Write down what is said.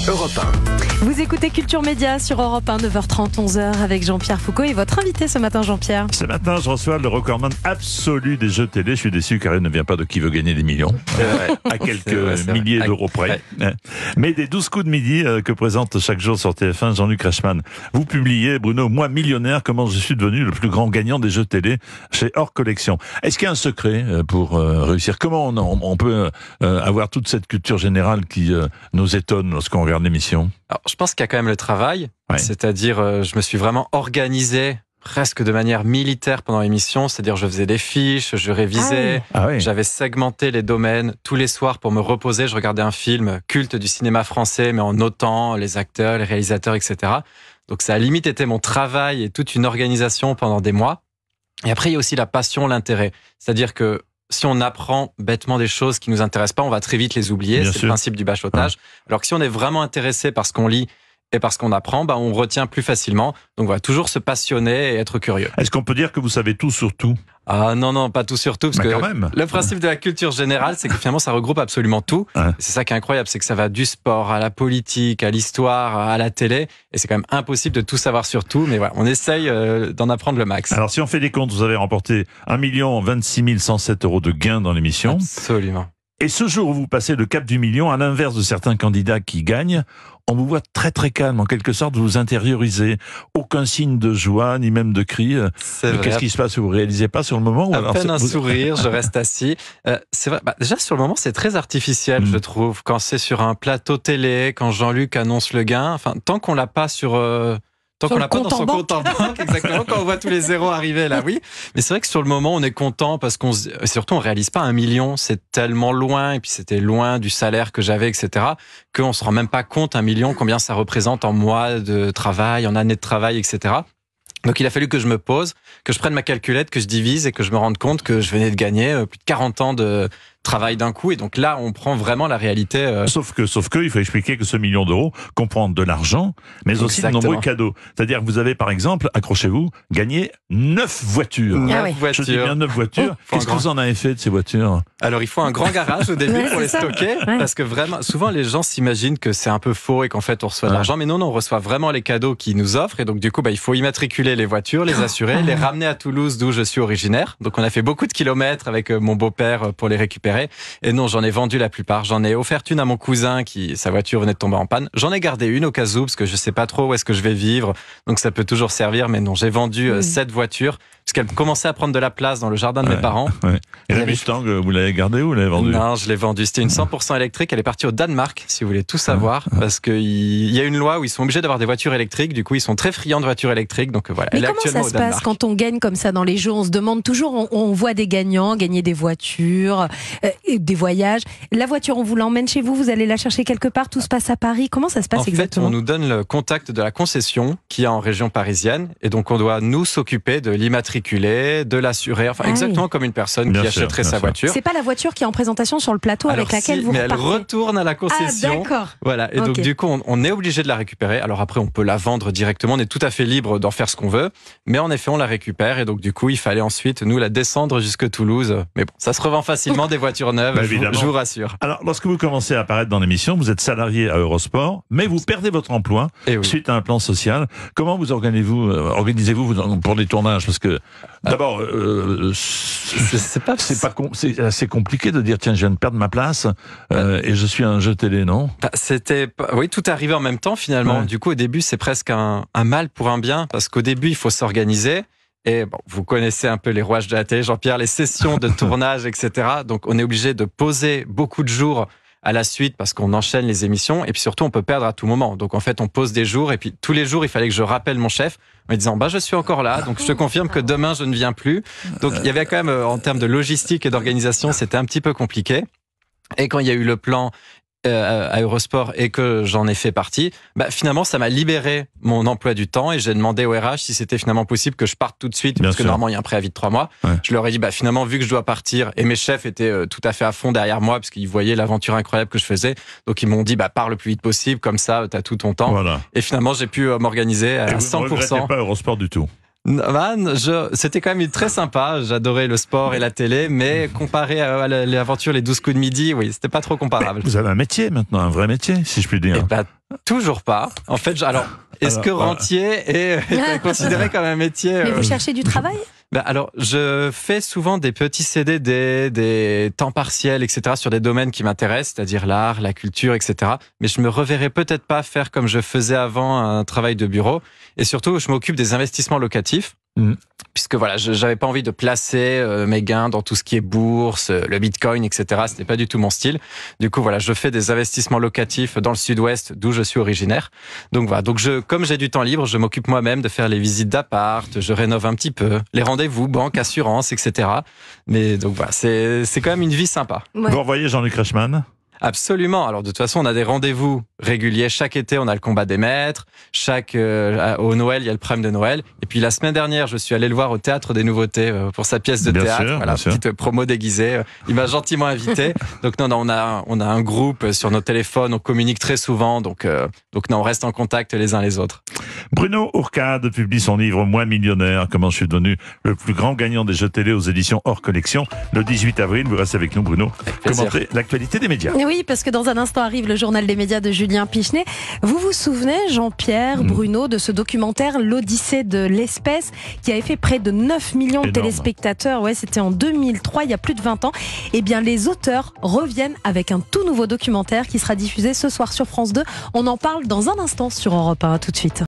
Europe 1. Vous écoutez Culture Média sur Europe 1, 9h30, 11h avec Jean-Pierre Foucault et votre invité ce matin, Jean-Pierre. Ce matin, je reçois le recordman absolu des jeux télé. Je suis déçu car il ne vient pas de Qui veut gagner des millions, à quelques milliers d'euros près. Ouais. Mais des 12 coups de midi que présente chaque jour sur TF1 Jean-Luc Reichmann. Vous publiez, Bruno, Moi millionnaire, comment je suis devenu le plus grand gagnant des jeux télé chez Hors Collection. Est-ce qu'il y a un secret pour réussir? Comment on peut avoir toute cette culture générale qui nous étonne lorsqu'on regarde l'émission? Alors, je pense qu'il y a quand même le travail, ouais. C'est-à-dire je me suis vraiment organisé presque de manière militaire pendant l'émission, c'est-à-dire je faisais des fiches, je révisais, j'avais segmenté les domaines tous les soirs pour me reposer, je regardais un film culte du cinéma français mais en notant les acteurs, les réalisateurs, etc. Donc ça a limite été mon travail et toute une organisation pendant des mois. Et après il y a aussi la passion, l'intérêt, c'est-à-dire que si on apprend bêtement des choses qui nous intéressent pas, on va très vite les oublier. C'est le principe du bachotage. Alors que si on est vraiment intéressé par ce qu'on lit et par ce qu'on apprend, on retient plus facilement. Donc voilà, toujours se passionner et être curieux. Est-ce qu'on peut dire que vous savez tout sur tout? Ah non, pas tout sur tout, parce que quand même. Le principe de la culture générale, c'est que finalement ça regroupe absolument tout. Ouais. C'est ça qui est incroyable, c'est que ça va du sport à la politique, à l'histoire, à la télé, et c'est quand même impossible de tout savoir sur tout, mais voilà, on essaye d'en apprendre le max. Alors si on fait des comptes, vous avez remporté 1 26 107 € de gains dans l'émission. Absolument. Et ce jour où vous passez le cap du million, à l'inverse de certains candidats qui gagnent, on vous voit très très calme, en quelque sorte, vous vous intériorisez. Aucun signe de joie, ni même de cri. Qu'est-ce qui se passe? Vous réalisez pas sur le moment? À peine un sourire, je reste assis. C'est vrai. Déjà sur le moment, c'est très artificiel, je trouve. Quand c'est sur un plateau télé, quand Jean-Luc annonce le gain, enfin, tant qu'on l'a pas sur... Tant qu'on l'a pas dans son compte en banque, exactement, quand on voit tous les zéros arriver là, oui. Mais c'est vrai que sur le moment, on est content parce surtout, on réalise pas 1 million, c'est tellement loin, et puis c'était loin du salaire que j'avais, etc., qu'on se rend même pas compte, 1 million, combien ça représente en mois de travail, en années de travail, etc. Donc il a fallu que je me pose, que je prenne ma calculette, que je divise et que je me rende compte que je venais de gagner plus de 40 ans de travail d'un coup. Et donc là, on prend vraiment la réalité. Sauf que, il faut expliquer que ce million d'euros comprend de l'argent, mais aussi de nombreux cadeaux. C'est-à-dire que vous avez, par exemple, accrochez-vous, gagné 9 voitures. 9 voitures. Je dis bien 9 voitures. Qu'est-ce que vous en avez fait de ces voitures? Alors, il faut un grand garage au début pour les stocker, parce que vraiment, souvent, les gens s'imaginent que c'est un peu faux et qu'en fait, on reçoit de l'argent. Mais non, on reçoit vraiment les cadeaux qu'ils nous offrent. Et donc, du coup, il faut immatriculer les voitures, les assurer, les ramener à Toulouse, d'où je suis originaire. Donc, on a fait beaucoup de kilomètres avec mon beau-père pour les récupérer. Et non, j'en ai vendu la plupart. J'en ai offert une à mon cousin sa voiture venait de tomber en panne. J'en ai gardé une au cas où, parce que je sais pas trop où est-ce que je vais vivre. Donc ça peut toujours servir. Mais non, j'ai vendu 7 voitures, parce qu'elle commençait à prendre de la place dans le jardin de mes parents. Ouais. Et la Mustang, vous l'avez gardée ou vous l'avez vendue? Non, je l'ai vendue. C'était une 100% électrique. Elle est partie au Danemark, si vous voulez tout savoir. Parce qu'il y a une loi où ils sont obligés d'avoir des voitures électriques. Du coup, ils sont très friands de voitures électriques. Donc voilà. Mais comment ça se passe quand on gagne comme ça dans les jeux? On se demande toujours, on voit des gagnants gagner des voitures, des voyages. La voiture, on vous l'emmène chez vous, vous allez la chercher quelque part, tout se passe à Paris. Comment ça se passe exactement? En fait, on nous donne le contact de la concession qui est en région parisienne, et donc on doit nous s'occuper de l'immatriculer, de l'assurer, exactement comme une personne qui achèterait sa voiture. C'est pas la voiture qui est en présentation sur le plateau avec laquelle vous repartez? Mais elle retourne à la concession. Ah, d'accord. Voilà, et donc du coup, on est obligé de la récupérer. Alors après, on peut la vendre directement, on est tout à fait libre d'en faire ce qu'on veut, mais en effet, on la récupère, et donc du coup, il fallait ensuite nous la descendre jusque Toulouse. Mais bon, ça se revend facilement des voitures neuves, je vous rassure. Alors, lorsque vous commencez à apparaître dans l'émission, vous êtes salarié à Eurosport, mais vous perdez votre emploi suite à un plan social. Comment vous organisez-vous pour les tournages? Parce que d'abord, c'est assez compliqué de dire tiens, je viens de perdre ma place et je suis un jeu télé, non? Oui, tout est arrivé en même temps finalement. Du coup, au début, c'est presque un mal pour un bien, parce qu'au début, il faut s'organiser. Et bon, vous connaissez un peu les rouages de la télé, Jean-Pierre, les sessions de tournage, etc. Donc, on est obligé de poser beaucoup de jours à la suite parce qu'on enchaîne les émissions. Et puis surtout, on peut perdre à tout moment. Donc, en fait, on pose des jours. Et puis, tous les jours, il fallait que je rappelle mon chef en me disant, je suis encore là. Donc, je te confirme que demain, je ne viens plus. Donc, il y avait quand même, en termes de logistique et d'organisation, c'était un petit peu compliqué. Et quand il y a eu le plan à Eurosport et que j'en ai fait partie, finalement ça m'a libéré mon emploi du temps, et j'ai demandé au RH si c'était finalement possible que je parte tout de suite, parce que normalement il y a un préavis de 3 mois. Je leur ai dit finalement, vu que je dois partir, et mes chefs étaient tout à fait à fond derrière moi parce qu'ils voyaient l'aventure incroyable que je faisais, donc ils m'ont dit pars le plus vite possible, comme ça t'as tout ton temps. Et finalement j'ai pu m'organiser à 100%. Vous ne regrettez pas Eurosport du tout? C'était quand même très sympa. J'adorais le sport et la télé, mais comparé à l'aventure Les 12 coups de midi, oui, c'était pas trop comparable. Vous avez un métier maintenant, un vrai métier, si je puis dire. Toujours pas. En fait, est-ce que rentier est considéré comme un métier Mais vous cherchez du travail ? Alors, je fais souvent des petits CDD, des temps partiels, etc., sur des domaines qui m'intéressent, c'est-à-dire l'art, la culture, etc. Mais je me reverrai peut-être pas faire comme je faisais avant un travail de bureau. Et surtout, je m'occupe des investissements locatifs. Puisque voilà, j'avais pas envie de placer mes gains dans tout ce qui est bourse, le bitcoin, etc. C'était pas du tout mon style. Du coup, voilà, je fais des investissements locatifs dans le sud-ouest, d'où je suis originaire. Donc voilà, comme j'ai du temps libre, je m'occupe moi-même de faire les visites d'appart, je rénove un petit peu, les rendez-vous, banque, assurance, etc. Mais donc voilà, c'est quand même une vie sympa. Ouais. Vous revoyez Jean-Luc Reichmann ? Absolument. Alors de toute façon, on a des rendez-vous réguliers. Chaque été, on a le combat des maîtres. Au Noël, il y a le prime de Noël. Et puis la semaine dernière, je suis allé le voir au Théâtre des Nouveautés pour sa pièce de théâtre. Voilà, petite promo déguisée. Il m'a gentiment invité. Donc non, on a un groupe sur nos téléphones. On communique très souvent. Donc non, on reste en contact les uns les autres. Bruno Ourcade publie son livre Moi millionnaire. Comment je suis devenu le plus grand gagnant des jeux télé aux éditions hors collection. Le 18 avril, vous restez avec nous, Bruno. Commentez l'actualité des médias. Oui, parce que dans un instant arrive le journal des médias de Julien Pichenet. Vous vous souvenez, Jean-Pierre, Bruno, de ce documentaire L'Odyssée de l'espèce qui avait fait près de 9 millions de téléspectateurs. Ouais, c'était en 2003, il y a plus de 20 ans. Eh bien, les auteurs reviennent avec un tout nouveau documentaire qui sera diffusé ce soir sur France 2. On en parle dans un instant sur Europe 1. À tout de suite.